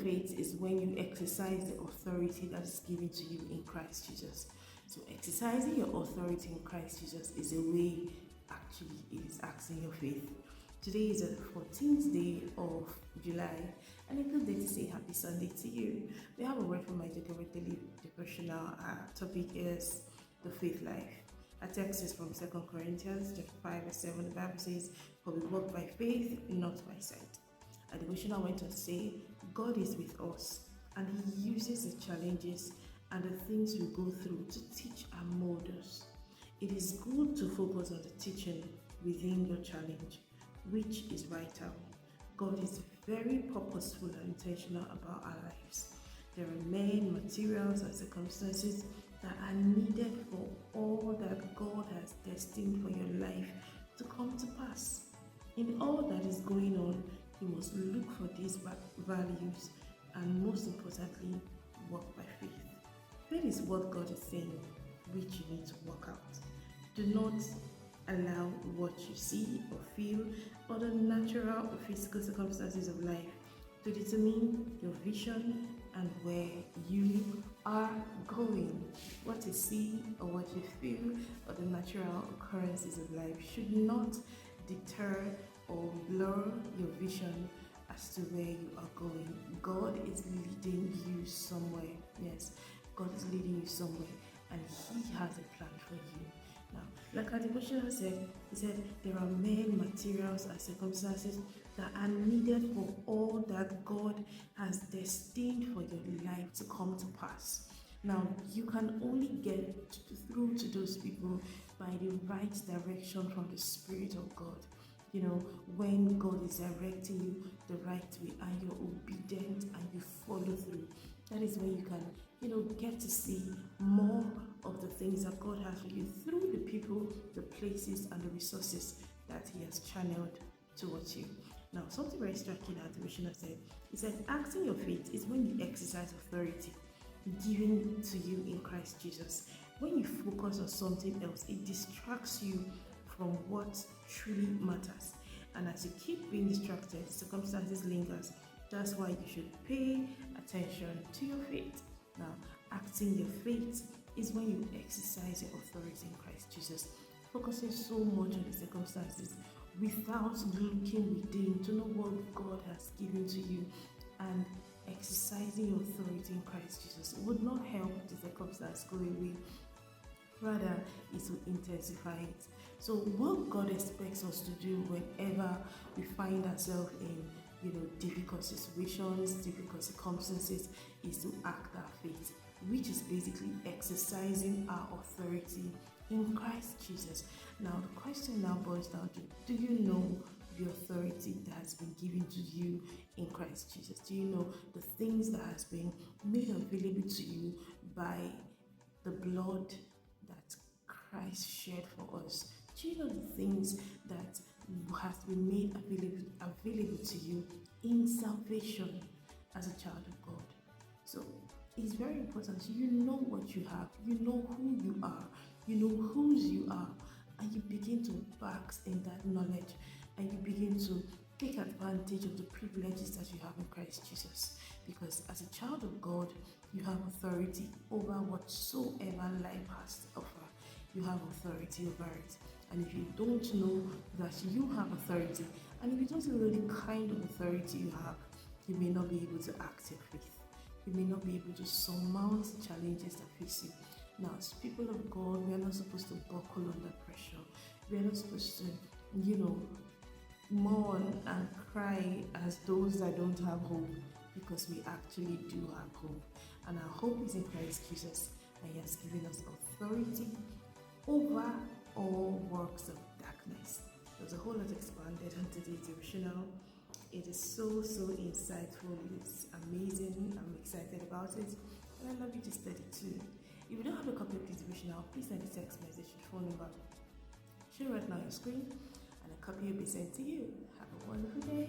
faith is when you exercise the authority that is given to you in Christ Jesus. So exercising your authority in Christ Jesus is a way, actually, it is acting your faith. Today is the 14th day of July, and a good day to say happy Sunday to you. We have a word from my Gabriel Devotional. Our topic is the faith life. Our text is from 2 Corinthians chapter 5 verse 7. The Bible says, "For we walk by faith, not by sight." Our devotional went on to say, God is with us, and He uses the challenges and the things we go through to teach and mold us. It is good to focus on the teaching within your challenge, which is vital. God is very purposeful and intentional about our lives. There are men, materials, and circumstances that are needed for all that God has destined for your life to come to pass. In all that is going on, you must look for these values and, most importantly, walk by faith. Faith is what God is saying, which you need to work out. Do not allow what you see or feel or the natural or physical circumstances of life to determine your vision and where you are going. What you see or what you feel or the natural occurrences of life should not deter or blur your vision as to where you are going. God is leading you somewhere. Yes, God is leading you somewhere, and He has a plan for you. Now, like our devotional said, he said, there are men, materials, and circumstances that are needed for all that God has destined for your life to come to pass. Now, you can only get through to those people by the right direction from the Spirit of God. You know, when God is directing you the right way and you're obedient and you follow through, that is when you can, get to see more of the things that God has for you through the people, the places, and the resources that He has channeled towards you. Now, something very striking that the missioner said, he said, acting your faith is when you exercise authority given to you in Christ Jesus. When you focus on something else, it distracts you from what truly matters. And as you keep being distracted, circumstances lingers. That's why you should pay attention to your faith. Now, acting your faith is when you exercise your authority in Christ Jesus, focusing so much on the circumstances without looking within to know what God has given to you, and exercising your authority in Christ Jesus would not help the circumstance go away. Rather, it will intensify it. So what God expects us to do whenever we find ourselves in difficult situations, difficult circumstances, is to act our faith, which is basically exercising our authority in Christ Jesus. Now, the question now boils down to, do you know the authority that has been given to you in Christ Jesus? Do you know the things that has been made available to you by the blood that Christ shed for us? Do you know the things that has been made available to you in salvation as a child of God? So it's very important. You know what you have, you know who you are, you know whose you are, and you begin to bask in that knowledge, and you begin to take advantage of the privileges that you have in Christ Jesus. Because as a child of God, you have authority over whatsoever life has to offer. You have authority over it. And if you don't know that you have authority, and if you don't know the kind of authority you have, you may not be able to act your faith. You may not be able to surmount challenges that face you. Now, as people of God, we are not supposed to buckle under pressure. We are not supposed to, mourn and cry as those that don't have hope, because we actually do have hope. And our hope is in Christ Jesus, and He has given us authority over all works of darkness. There's a whole lot expanded on today's devotional. It is so insightful. It's amazing. I'm excited about it, and I love you to study too. If you don't have a copy of this devotional, please send a text message to phone number shown right now on your screen, and a copy will be sent to you. Have a wonderful day.